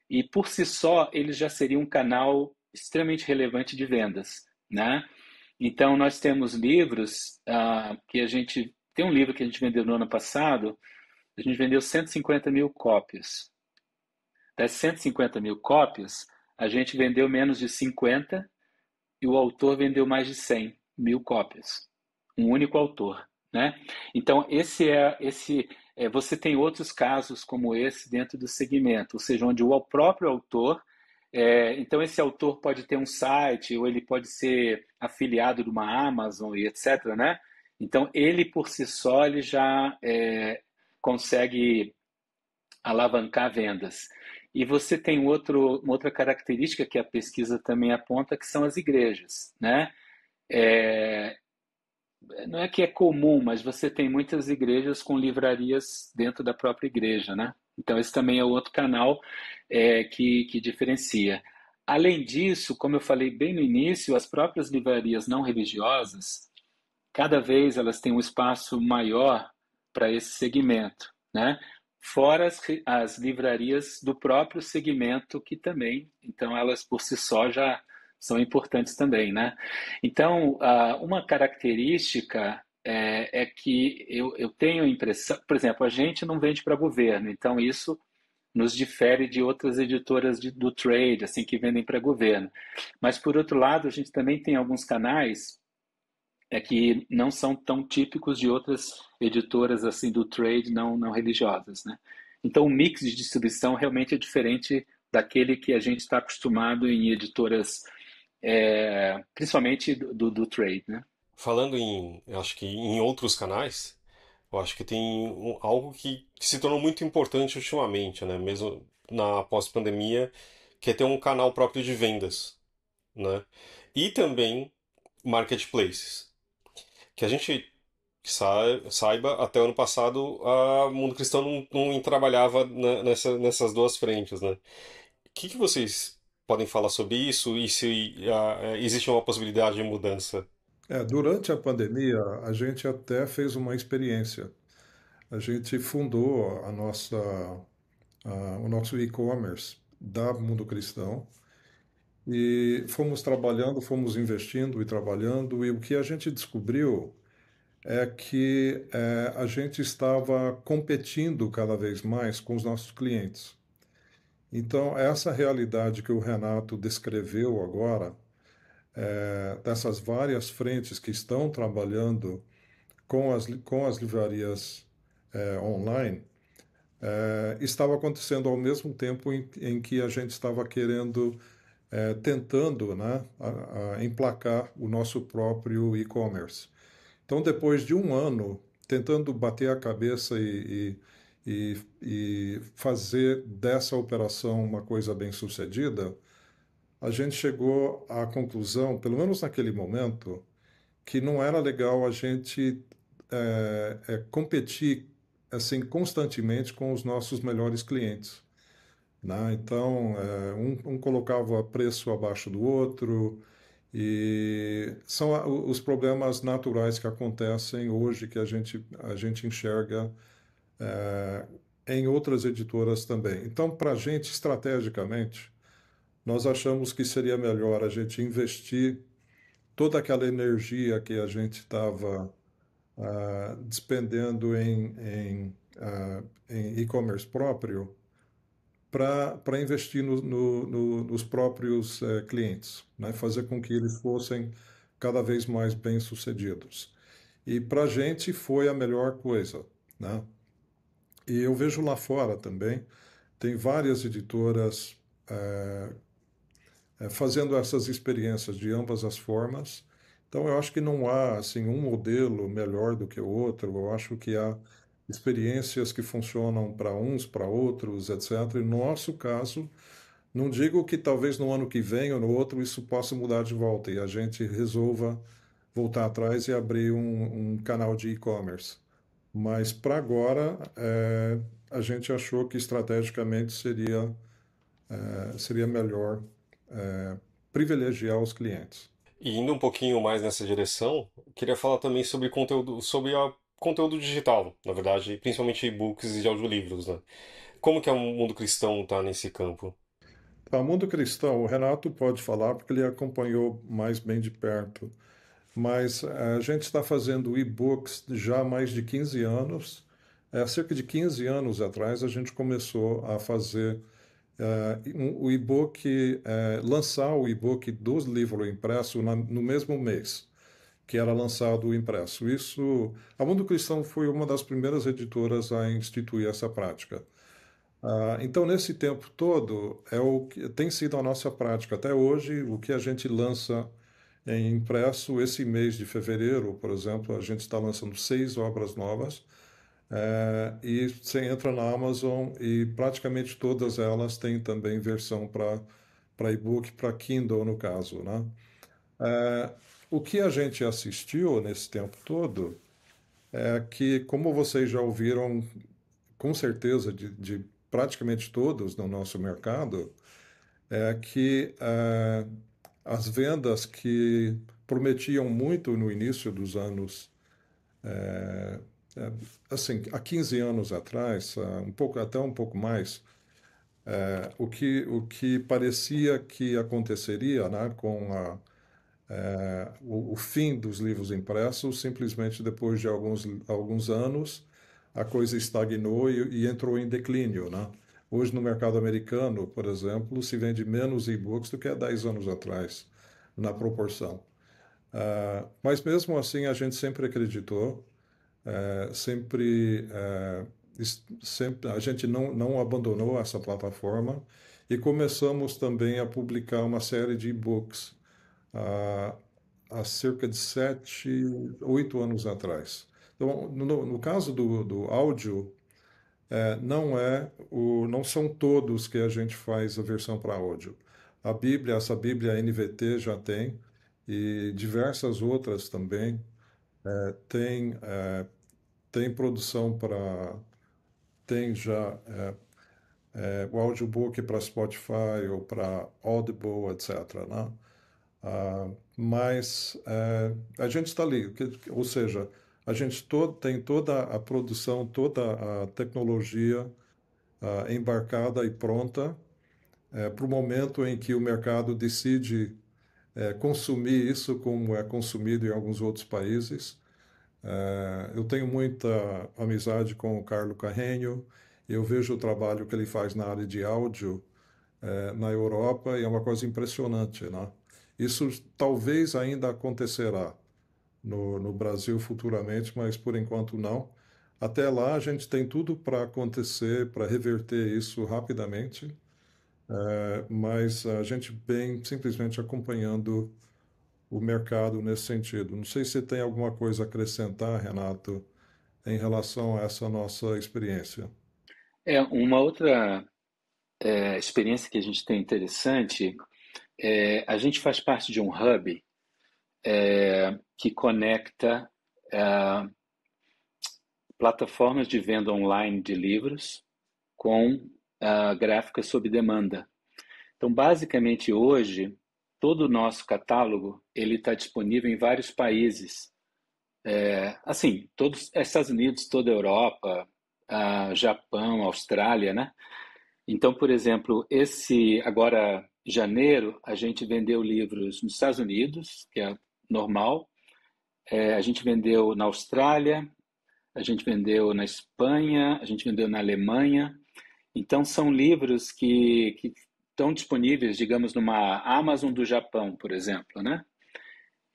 e por si só eles já seriam um canal extremamente relevante de vendas, né? Então nós temos livros que a gente tem um livro que a gente vendeu no ano passado, a gente vendeu 150.000 cópias. Das 150.000 cópias, a gente vendeu menos de 50 e o autor vendeu mais de 100.000 cópias. Um único autor, né? Então você tem outros casos como esse dentro do segmento, ou seja, onde o próprio autor, então esse autor pode ter um site ou ele pode ser afiliado de uma Amazon e etc, né? Então, ele por si só ele já consegue alavancar vendas. E você tem uma outra característica que a pesquisa também aponta, que são as igrejas, né? Não é que é comum, mas você tem muitas igrejas com livrarias dentro da própria igreja, né? Então, esse também é outro canal que diferencia. Além disso, como eu falei bem no início, as próprias livrarias não religiosas, cada vez elas têm um espaço maior para esse segmento, né? Fora as livrarias do próprio segmento, que também, então elas por si só já são importantes também, né? Então, uma característica é que eu tenho a impressão, por exemplo, a gente não vende para governo, então isso nos difere de outras editoras do trade, assim, que vendem para governo. Mas, por outro lado, a gente também tem alguns canais que não são tão típicos de outras editoras assim do trade não religiosas, né? Então o mix de distribuição realmente é diferente daquele que a gente está acostumado em editoras, principalmente do trade, né? Falando acho que em outros canais, eu acho que tem algo que se tornou muito importante ultimamente, né? Mesmo na pós-pandemia, que é ter um canal próprio de vendas, né? E também marketplaces. Que a gente saiba, até o ano passado, a Mundo Cristão não trabalhava nessas duas frentes, né? O que vocês podem falar sobre isso e se existe uma possibilidade de mudança? Durante a pandemia, a gente até fez uma experiência. A gente fundou o nosso e-commerce da Mundo Cristão e fomos trabalhando, fomos investindo e trabalhando, e o que a gente descobriu é que a gente estava competindo cada vez mais com os nossos clientes. Então, essa realidade que o Renato descreveu agora, dessas várias frentes que estão trabalhando com as livrarias online, estava acontecendo ao mesmo tempo em que a gente estava tentando, né, emplacar o nosso próprio e-commerce. Então, depois de um ano tentando bater a cabeça e fazer dessa operação uma coisa bem sucedida, a gente chegou à conclusão, pelo menos naquele momento, que não era legal a gente competir assim constantemente com os nossos melhores clientes, né? Então, um colocava preço abaixo do outro, e são os problemas naturais que acontecem hoje que a gente enxerga em outras editoras também. Então, para a gente, estrategicamente, nós achamos que seria melhor a gente investir toda aquela energia que a gente estava despendendo em e-commerce próprio para investir nos próprios clientes, né? Fazer com que eles fossem cada vez mais bem-sucedidos. E para a gente foi a melhor coisa, né? E eu vejo lá fora também, tem várias editoras fazendo essas experiências de ambas as formas. Então, eu acho que não há assim, um modelo melhor do que o outro. Eu acho que há experiências que funcionam para uns, para outros, etc. E no nosso caso, não digo que talvez no ano que vem ou no outro isso possa mudar de volta e a gente resolva voltar atrás e abrir um canal de e-commerce. Mas para agora, a gente achou que estrategicamente seria melhor privilegiar os clientes. E indo um pouquinho mais nessa direção, queria falar também sobre conteúdo digital, na verdade, principalmente e-books e audiolivros, né? Como que o Mundo Cristão está nesse campo? O Mundo Cristão, o Renato pode falar porque ele acompanhou mais bem de perto, mas a gente está fazendo e-books já há mais de 15 anos. Há cerca de 15 anos atrás a gente começou a fazer o e-book, lançar o e-book dos livros impressos no mesmo mês que era lançado o impresso. A Mundo Cristão foi uma das primeiras editoras a instituir essa prática. Então, nesse tempo todo, tem sido a nossa prática. Até hoje, o que a gente lança em impresso. Esse mês de fevereiro, por exemplo, a gente está lançando 6 obras novas. E você entra na Amazon e praticamente todas elas têm também versão para e-book, para Kindle no caso, né? O que a gente assistiu nesse tempo todo é que, como vocês já ouviram, com certeza, de praticamente todos no nosso mercado, é que as vendas que prometiam muito no início dos anos, assim, há 15 anos atrás, até um pouco mais, o que parecia que aconteceria, né, com o fim dos livros impressos, simplesmente depois de alguns anos, a coisa estagnou e entrou em declínio, né? Hoje, no mercado americano, por exemplo, se vende menos e-books do que há 10 anos atrás, na proporção. Mas mesmo assim, a gente sempre acreditou, sempre a gente não abandonou essa plataforma e começamos também a publicar uma série de e-books há cerca de 7, 8 anos atrás. Então, no caso do áudio, não são todos que a gente faz a versão para áudio. Essa Bíblia NVT já tem, e diversas outras também. Tem produção tem já o audiobook para Spotify ou para Audible, etc., né? Mas a gente está ali, ou seja, a gente tem toda a produção, toda a tecnologia embarcada e pronta para o momento em que o mercado decide consumir isso como é consumido em alguns outros países. Eu tenho muita amizade com o Carlo Carreño, eu vejo o trabalho que ele faz na área de áudio na Europa e é uma coisa impressionante, né? Isso talvez ainda acontecerá no Brasil futuramente, mas por enquanto não. Até lá a gente tem tudo para acontecer, para reverter isso rapidamente, mas a gente vem simplesmente acompanhando o mercado nesse sentido. Não sei se tem alguma coisa a acrescentar, Renato, em relação a essa nossa experiência. Uma outra experiência que a gente tem interessante, a gente faz parte de um hub que conecta plataformas de venda online de livros com gráficas sob demanda. Então, basicamente, hoje, todo o nosso catálogo ele está disponível em vários países. Assim, todos Estados Unidos, toda a Europa, Japão, Austrália, né? Então, por exemplo, agora, janeiro, a gente vendeu livros nos Estados Unidos, que é normal. A gente vendeu na Austrália, a gente vendeu na Espanha, a gente vendeu na Alemanha. Então, são livros que estão disponíveis, digamos, numa Amazon do Japão, por exemplo, né?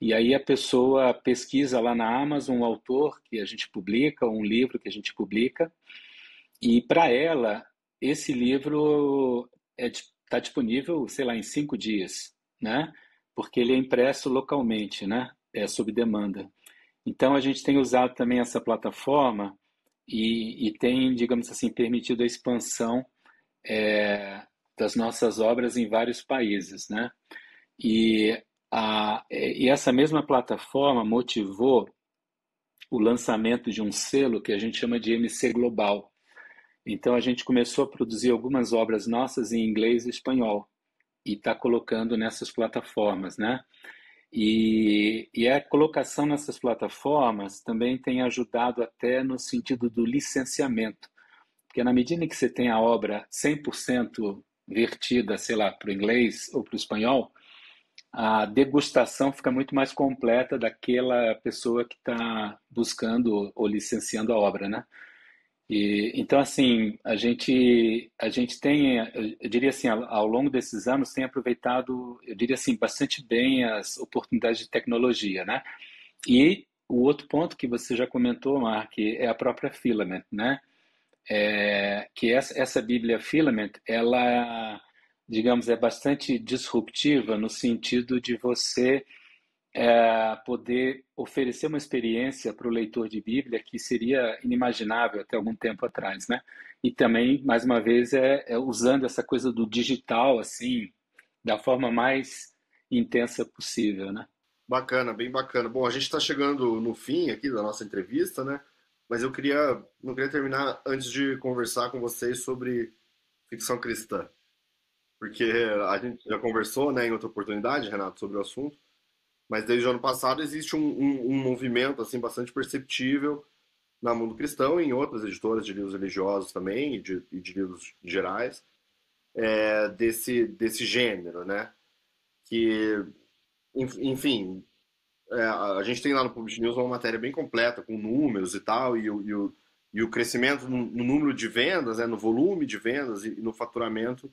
E aí a pessoa pesquisa lá na Amazon um autor que a gente publica, um livro que a gente publica, e para ela, esse livro está disponível, sei lá, em 5 dias, né? Porque ele é impresso localmente, né? É sob demanda. Então, a gente tem usado também essa plataforma e tem, digamos assim, permitido a expansão das nossas obras em vários países, né? E essa mesma plataforma motivou o lançamento de um selo que a gente chama de MC Global. Então, a gente começou a produzir algumas obras nossas em inglês e espanhol e está colocando nessas plataformas, né? E a colocação nessas plataformas também tem ajudado até no sentido do licenciamento, porque na medida em que você tem a obra 100% vertida, sei lá, para o inglês ou para o espanhol, a degustação fica muito mais completa daquela pessoa que está buscando ou licenciando a obra, né? Então, assim, a gente tem, eu diria assim, ao longo desses anos, tem aproveitado, eu diria assim, bastante bem as oportunidades de tecnologia, né? E o outro ponto que você já comentou, Mark, é a própria Filament, né? Que essa Bíblia Filament, ela, digamos, é bastante disruptiva no sentido de você poder oferecer uma experiência para o leitor de Bíblia que seria inimaginável até algum tempo atrás, né? E também, mais uma vez, usando essa coisa do digital, assim, da forma mais intensa possível, né? Bacana, bem bacana. Bom, a gente está chegando no fim aqui da nossa entrevista, né? Mas não queria terminar antes de conversar com vocês sobre ficção cristã, porque a gente já conversou, né, em outra oportunidade, Renato, sobre o assunto. Mas desde o ano passado existe um movimento assim bastante perceptível na Mundo Cristão e em outras editoras de livros religiosos também e de livros gerais, desse gênero, né? Que, enfim, a gente tem lá no Publish News uma matéria bem completa com números e tal, e o crescimento no número de vendas, né, no volume de vendas e no faturamento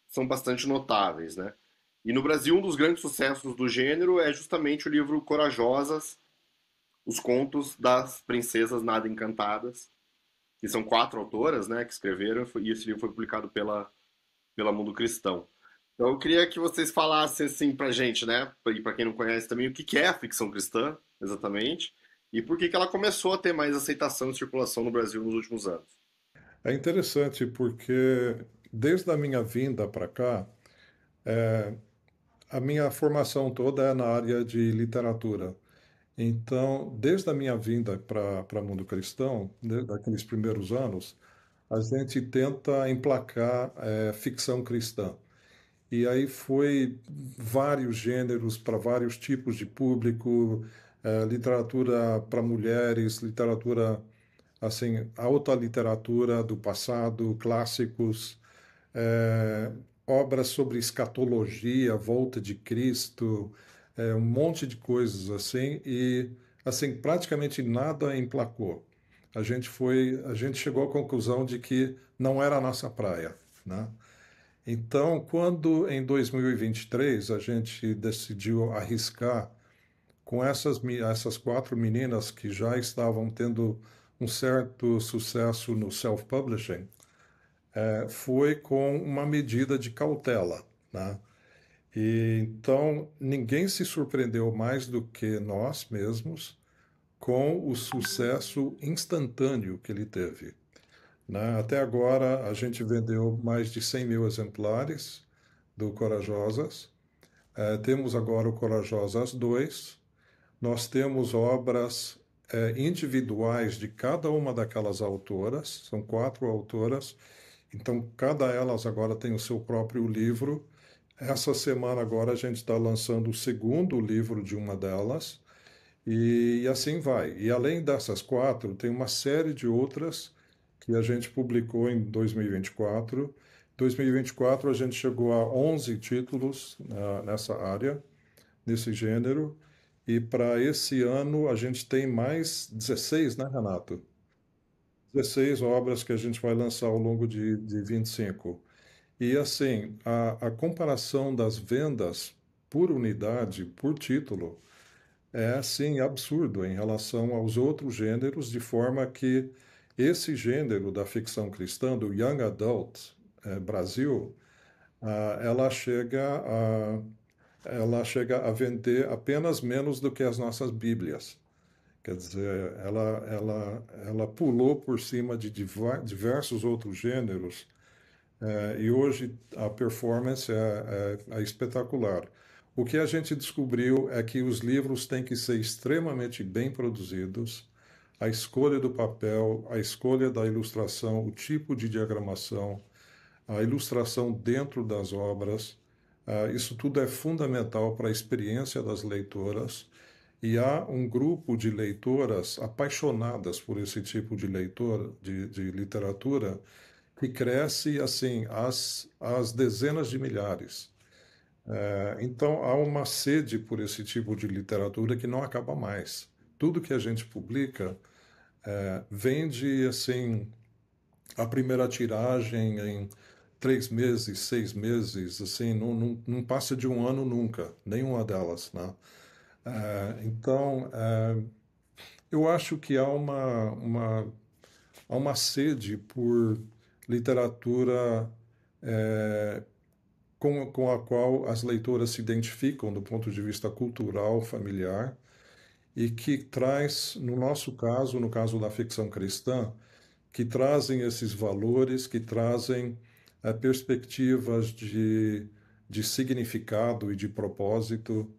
são bastante notáveis, né? E no Brasil, um dos grandes sucessos do gênero é justamente o livro Corajosas, os contos das princesas nada encantadas, que são 4 autoras, né, que escreveram, e esse livro foi publicado pela Mundo Cristão. Então eu queria que vocês falassem assim pra gente, né, e para quem não conhece também, o que é a ficção cristã, exatamente, e por que ela começou a ter mais aceitação e circulação no Brasil nos últimos anos. É interessante porque desde a minha vinda para cá, a minha formação toda é na área de literatura. Então, desde a minha vinda para o mundo cristão, daqueles primeiros anos, a gente tenta emplacar ficção cristã. E aí foi vários gêneros para vários tipos de público, literatura para mulheres, literatura, assim, alta literatura do passado, clássicos, obras sobre escatologia, volta de Cristo, um monte de coisas assim, e assim, praticamente nada emplacou. A gente chegou à conclusão de que não era a nossa praia, né? Então, quando em 2023 a gente decidiu arriscar com essas 4 meninas que já estavam tendo um certo sucesso no self-publishing, foi com uma medida de cautela, né? E então ninguém se surpreendeu mais do que nós mesmos com o sucesso instantâneo que ele teve, né? Até agora a gente vendeu mais de 100 mil exemplares do Corajosas. Temos agora o Corajosas 2. Nós temos obras individuais de cada uma daquelas autoras, são 4 autoras, então cada elas agora tem o seu próprio livro. Essa semana agora a gente está lançando o segundo livro de uma delas, e assim vai. E além dessas 4, tem uma série de outras que a gente publicou em 2024. Em 2024 a gente chegou a 11 títulos nessa área, nesse gênero, e para esse ano a gente tem mais 16, né, Renato? 16 obras que a gente vai lançar ao longo de 25. E assim, a comparação das vendas por unidade, por título, é assim absurdo em relação aos outros gêneros, de forma que esse gênero da ficção cristã, do Young Adult Brasil, ela chega a vender apenas menos do que as nossas Bíblias. Quer dizer, ela pulou por cima de diversos outros gêneros, e hoje a performance é espetacular. O que a gente descobriu é que os livros têm que ser extremamente bem produzidos, a escolha do papel, a escolha da ilustração, o tipo de diagramação, a ilustração dentro das obras, isso tudo é fundamental para a experiência das leitoras, e há um grupo de leitoras apaixonadas por esse tipo de de literatura, que cresce assim às dezenas de milhares. Então há uma sede por esse tipo de literatura que não acaba mais. Tudo que a gente publica vende assim a primeira tiragem em 3 meses, 6 meses, assim, não passa de um ano nunca, nenhuma delas, né? Então eu acho que há uma sede por literatura com a qual as leitoras se identificam do ponto de vista cultural, familiar, e que traz, no nosso caso, no caso da ficção cristã, que trazem esses valores, que trazem perspectivas de significado e de propósito,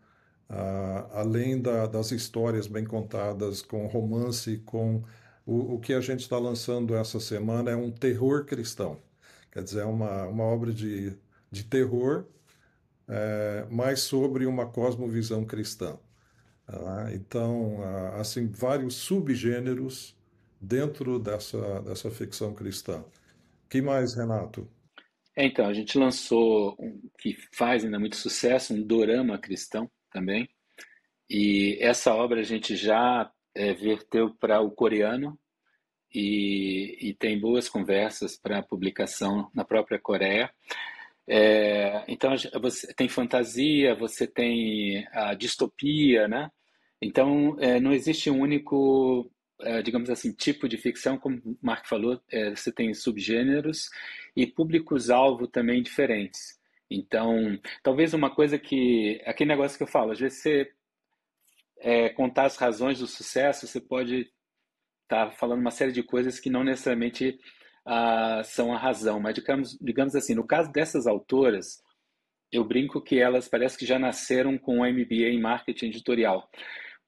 além das histórias bem contadas, com romance, com o que a gente está lançando essa semana é um terror cristão. Quer dizer, é uma obra de terror, mas sobre uma cosmovisão cristã. Então, assim, vários subgêneros dentro dessa ficção cristã. Que mais, Renato? Então, a gente lançou, que faz ainda muito sucesso, um dorama cristão também. E essa obra a gente já verteu para o coreano e tem boas conversas para publicação na própria Coreia. Então, você tem fantasia, você tem a distopia, né? Então, não existe um único, digamos assim, tipo de ficção, como o Mark falou, você tem subgêneros e públicos-alvo também diferentes. Então, talvez uma coisa aquele negócio que eu falo, às vezes você contar as razões do sucesso, você pode estar falando uma série de coisas que não necessariamente são a razão, mas digamos assim, no caso dessas autoras, eu brinco que elas parece que já nasceram com um MBA em marketing editorial,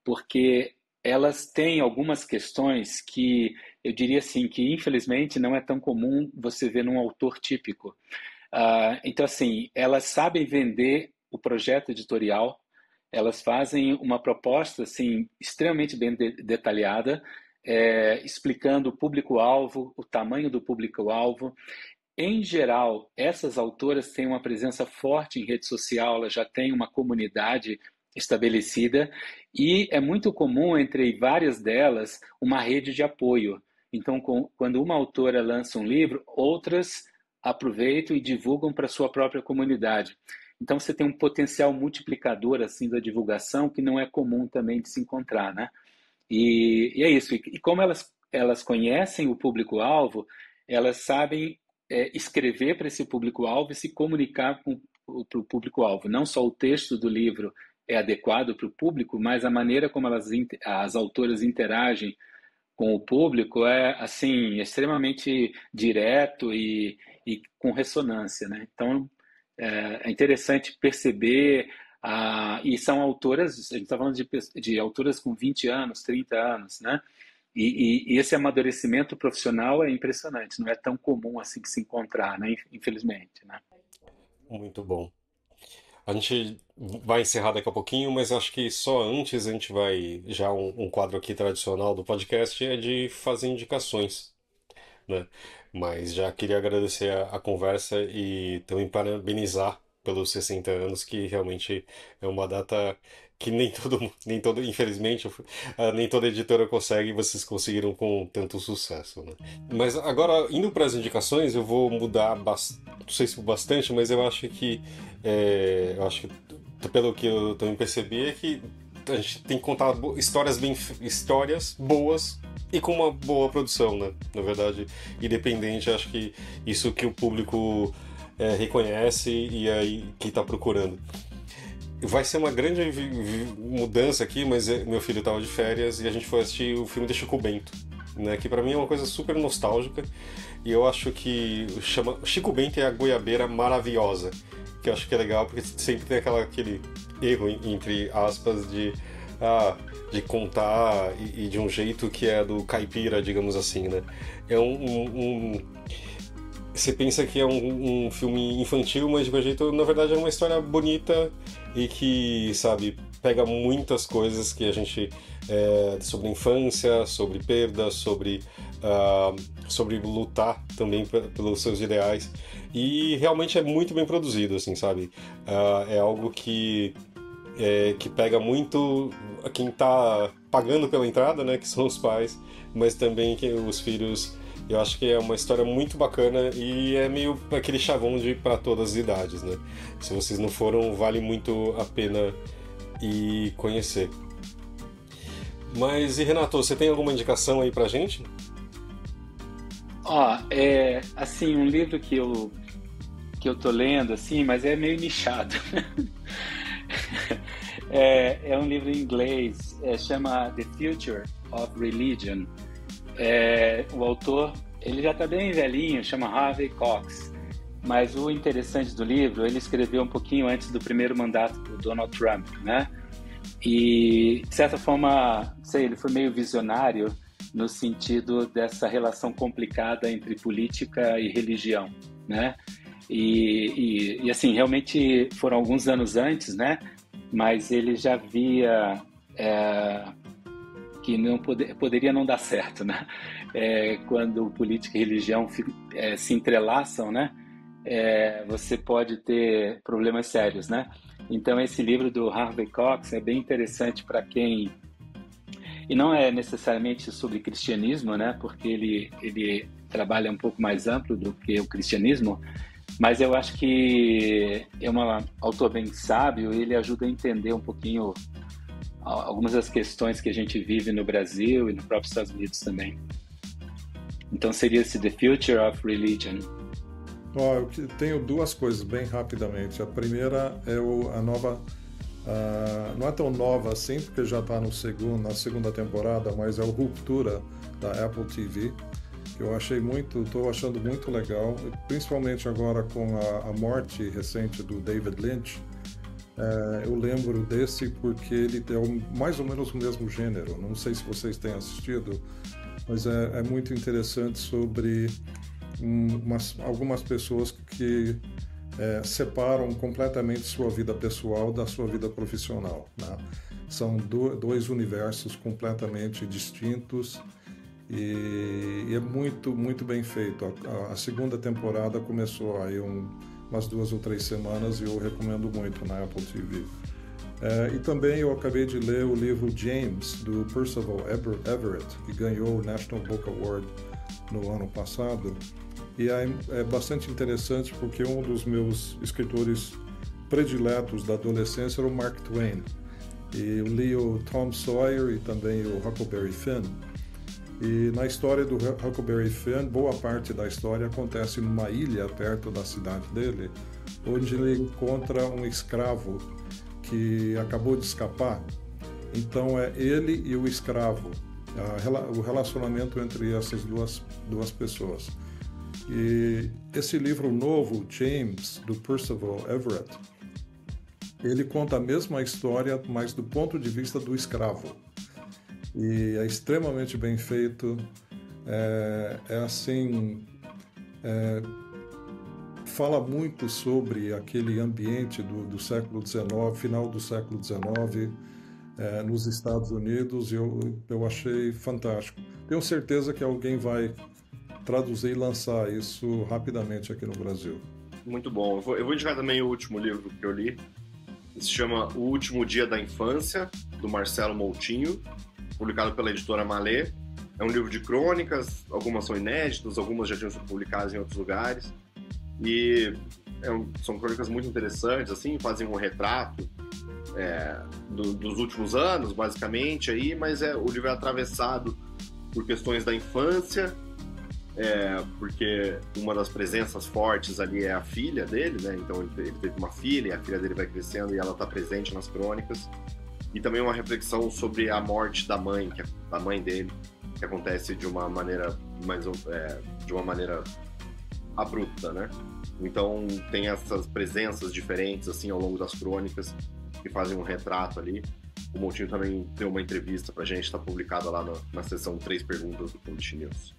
porque elas têm algumas questões que eu diria assim, que infelizmente não é tão comum você ver num autor típico. Então assim, elas sabem vender o projeto editorial, elas fazem uma proposta assim, extremamente bem detalhada, explicando o público-alvo, o tamanho do público-alvo. Em geral, essas autoras têm uma presença forte em rede social, elas já têm uma comunidade estabelecida e é muito comum entre várias delas uma rede de apoio. Então, quando uma autora lança um livro, outras aproveitam e divulgam para a sua própria comunidade. Então, você tem um potencial multiplicador assim da divulgação que não é comum também de se encontrar, né? E é isso. E como elas conhecem o público-alvo, elas sabem escrever para esse público-alvo e se comunicar para o público-alvo. Não só o texto do livro é adequado para o público, mas a maneira como as autoras interagem com o público é assim extremamente direto e com ressonância, né? Então é interessante perceber. E são autoras, a gente está falando de autoras com 20 anos, 30 anos, né? E esse amadurecimento profissional é impressionante, não é tão comum assim de se encontrar, né? Infelizmente, né? Muito bom. A gente vai encerrar daqui a pouquinho, mas acho que só antes a gente vai. Já um quadro aqui tradicional do podcast é de fazer indicações, né? Mas já queria agradecer a conversa e também parabenizar pelos 60 anos, que realmente é uma data que nem todo, infelizmente, nem toda editora consegue, e vocês conseguiram com tanto sucesso, né? Mas agora, indo para as indicações, eu vou mudar, não sei se bastante, mas eu acho que, pelo que eu também percebi, é que a gente tem que contar histórias boas e com uma boa produção, né? Na verdade, independente, acho que isso que o público reconhece e aí que está procurando. Vai ser uma grande mudança aqui, mas meu filho estava de férias e a gente foi assistir o filme de Chico Bento, né? Que para mim é uma coisa super nostálgica e eu acho que chama Chico Bento é a goiabeira maravilhosa, que eu acho que é legal porque sempre tem aquele erro entre aspas de contar e de um jeito que é do caipira, digamos assim, né? É você pensa que é um filme infantil, mas de qualquer jeito, na verdade, é uma história bonita e que, sabe, pega muitas coisas que a gente... sobre infância, sobre perda, sobre lutar também pelos seus ideais. E realmente é muito bem produzido, assim, sabe? É algo que pega muito a quem tá pagando pela entrada, né, que são os pais, mas também que os filhos... Eu acho que é uma história muito bacana e é meio aquele chavão para todas as idades, né? Se vocês não foram, vale muito a pena ir conhecer. Mas, e Renato, você tem alguma indicação aí pra gente? Assim, um livro que eu que eu tô lendo, assim, mas é meio nichado. É um livro em inglês, chama The Future of Religion. O autor, ele já está bem velhinho, chama Harvey Cox. Mas o interessante do livro, ele escreveu um pouquinho antes do primeiro mandato do Donald Trump, né? E, de certa forma, ele foi meio visionário no sentido dessa relação complicada entre política e religião, né? E assim, realmente foram alguns anos antes, né? Mas ele já via que não poderia não dar certo, né? Quando política e religião se entrelaçam, né? Você pode ter problemas sérios, né? Então esse livro do Harvey Cox é bem interessante para quem... E não é necessariamente sobre cristianismo, né? Porque ele trabalha um pouco mais amplo do que o cristianismo, mas eu acho que é um autor bem sábio e ele ajuda a entender um pouquinho algumas das questões que a gente vive no Brasil e no próprio Estados Unidos também. Então seria esse The Future of Religion. Eu tenho duas coisas bem rapidamente. A primeira é a nova... não é tão nova assim, porque já está na segunda temporada, mas é o Ruptura da Apple TV, que eu estou achando muito legal, principalmente agora com a morte recente do David Lynch. Eu lembro desse porque ele é mais ou menos o mesmo gênero. Não sei se vocês têm assistido, mas é muito interessante sobre algumas pessoas que separam completamente sua vida pessoal da sua vida profissional, né? São dois universos completamente distintos e é muito, muito bem feito. A segunda temporada começou aí umas 2 ou 3 semanas e eu recomendo muito na Apple TV. E também eu acabei de ler o livro James, do Percival Everett, que ganhou o National Book Award no ano passado. E é bastante interessante porque um dos meus escritores prediletos da adolescência era o Mark Twain. E eu li o Tom Sawyer e também o Huckleberry Finn. E na história do Huckleberry Finn, boa parte da história acontece numa ilha perto da cidade dele, onde ele encontra um escravo que acabou de escapar. Então é ele e o escravo, o relacionamento entre essas duas pessoas. E esse livro novo, James, do Percival Everett, ele conta a mesma história, mas do ponto de vista do escravo. E é extremamente bem feito, fala muito sobre aquele ambiente do século XIX, final do século XIX, nos Estados Unidos, e eu achei fantástico. Tenho certeza que alguém vai traduzir e lançar isso rapidamente aqui no Brasil. Muito bom. Eu vou indicar também o último livro que eu li. Ele se chama O Último Dia da Infância, do Marcelo Moutinho, publicado pela editora Malê. É um livro de crônicas, algumas são inéditas, algumas já tinham sido publicadas em outros lugares. E são crônicas muito interessantes, assim, fazem um retrato dos últimos anos, basicamente, aí, mas o livro é atravessado por questões da infância, porque uma das presenças fortes ali é a filha dele, né? Então ele teve uma filha, e a filha dele vai crescendo e ela está presente nas crônicas. E também uma reflexão sobre a morte da mãe dele, que acontece de uma maneira abrupta, né? Então tem essas presenças diferentes assim ao longo das crônicas que fazem um retrato ali. O Moutinho também deu uma entrevista pra gente, está publicada lá na seção 3 perguntas do Publish News.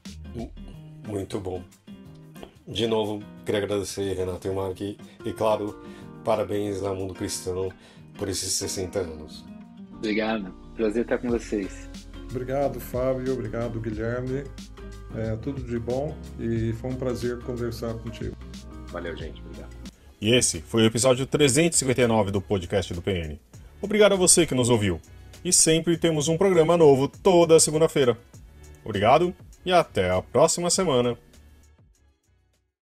Muito bom. De novo, queria agradecer, Renato e Mark, e claro, parabéns ao Mundo Cristão por esses 60 anos. Obrigado, prazer estar com vocês. Obrigado, Fábio, obrigado, Guilherme. Tudo de bom e foi um prazer conversar contigo. Valeu, gente, obrigado. E esse foi o episódio 359 do podcast do PN. Obrigado a você que nos ouviu. E sempre temos um programa novo toda segunda-feira. Obrigado e até a próxima semana.